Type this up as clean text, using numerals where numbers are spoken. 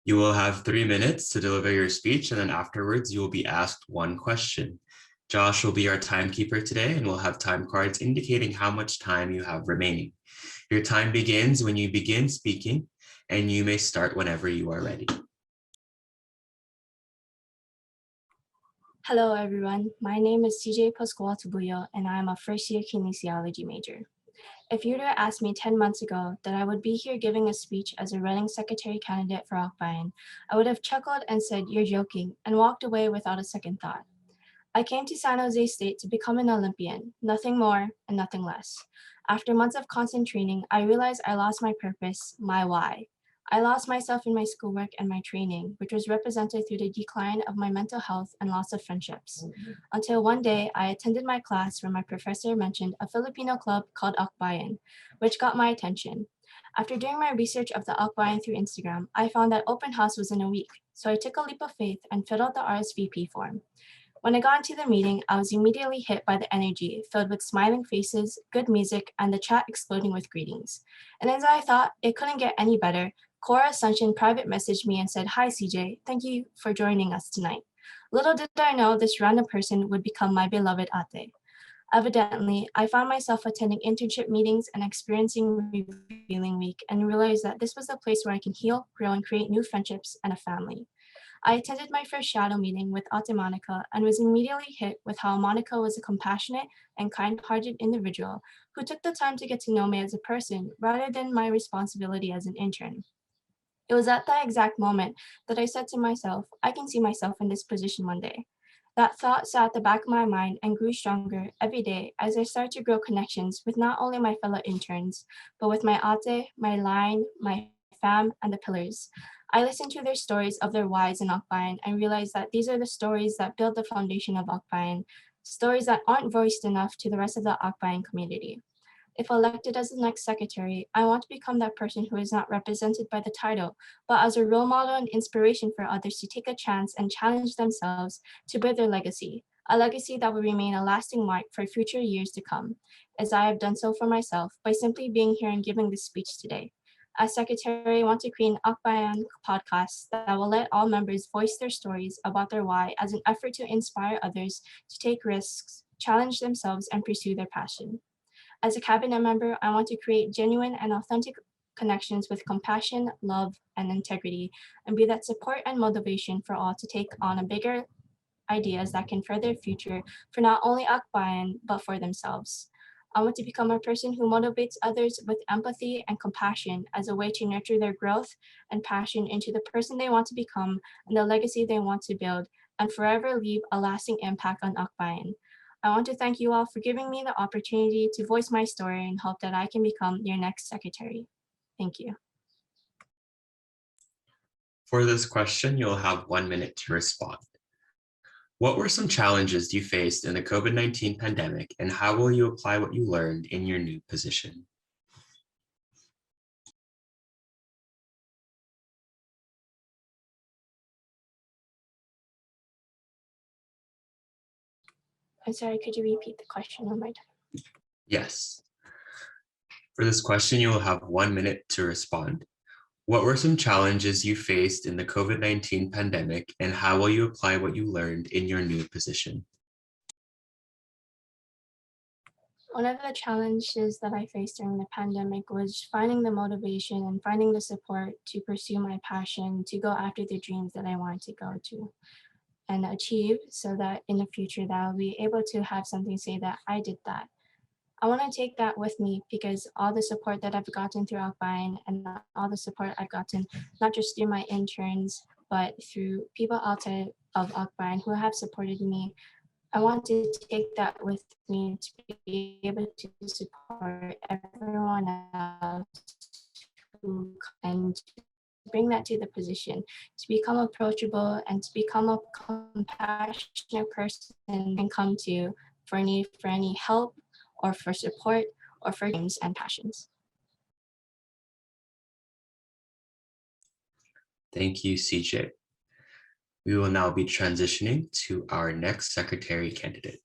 You will have 3 minutes to deliver your speech, and then afterwards you will be asked one question. Josh will be our timekeeper today, and we'll have time cards indicating how much time you have remaining. Your time begins when you begin speaking, and you may start whenever you are ready. Hello, everyone. My name is Pascual-Tabuyo, and I am a first-year kinesiology major. If you were to ask me 10 months ago that I would be here giving a speech as a running secretary candidate for Akbayan, I would have chuckled and said, "You're joking," and walked away without a second thought. I came to San Jose State to become an Olympian, nothing more and nothing less. After months of constant training, I realized I lost my purpose, my why. I lost myself in my schoolwork and my training, which was represented through the decline of my mental health and loss of friendships. Until one day, I attended my class where my professor mentioned a Filipino club called Akbayan, which got my attention. After doing my research of the Akbayan through Instagram, I found that open house was in a week, so I took a leap of faith and filled out the RSVP form. When I got into the meeting, I was immediately hit by the energy, filled with smiling faces, good music, and the chat exploding with greetings. And as I thought it couldn't get any better, Cora Sunshine private messaged me and said, "Hi CJ, thank you for joining us tonight." Little did I know this random person would become my beloved ate. Evidently, I found myself attending internship meetings and experiencing Revealing Week and realized that this was a place where I can heal, grow, and create new friendships and a family. I attended my first shadow meeting with Ate Monica and was immediately hit with how Monica was a compassionate and kind-hearted individual who took the time to get to know me as a person rather than my responsibility as an intern. It was at that exact moment that I said to myself, I can see myself in this position one day. That thought sat at the back of my mind and grew stronger every day as I started to grow connections with not only my fellow interns, but with my ate, my line, my fam, and the pillars. I listened to their stories of their whys in Akbayan and realized that these are the stories that build the foundation of Akbayan, stories that aren't voiced enough to the rest of the Akbayan community. If elected as the next secretary, I want to become that person who is not represented by the title, but as a role model and inspiration for others to take a chance and challenge themselves to build their legacy, a legacy that will remain a lasting mark for future years to come, as I have done so for myself by simply being here and giving this speech today. As secretary, I want to create an Akbayan podcast that will let all members voice their stories about their why as an effort to inspire others to take risks, challenge themselves, and pursue their passion. As a cabinet member, I want to create genuine and authentic connections with compassion, love, and integrity, and be that support and motivation for all to take on a bigger ideas that can further future for not only Akbayan, but for themselves. I want to become a person who motivates others with empathy and compassion as a way to nurture their growth and passion into the person they want to become and the legacy they want to build, and forever leave a lasting impact on Akbayan. I want to thank you all for giving me the opportunity to voice my story and hope that I can become your next secretary. Thank you. For this question, you'll have 1 minute to respond. What were some challenges you faced in the COVID-19 pandemic, and how will you apply what you learned in your new position? I'm sorry, could you repeat the question one more time? Yes. For this question, you will have 1 minute to respond. What were some challenges you faced in the COVID-19 pandemic, and how will you apply what you learned in your new position? One of the challenges that I faced during the pandemic was finding the motivation and finding the support to pursue my passion, to go after the dreams that I wanted to go to and achieve, so that in the future that I'll be able to have something to say that I did that. I want to take that with me because all the support that I've gotten through Akbayan and all the support I've gotten, not just through my interns, but through people outside of Akbayan who have supported me, I want to take that with me to be able to support everyone else who and bring that to the position, to become approachable and to become a compassionate person and come to for any help or for support or for dreams and passions. Thank you, CJ. We will now be transitioning to our next secretary candidate.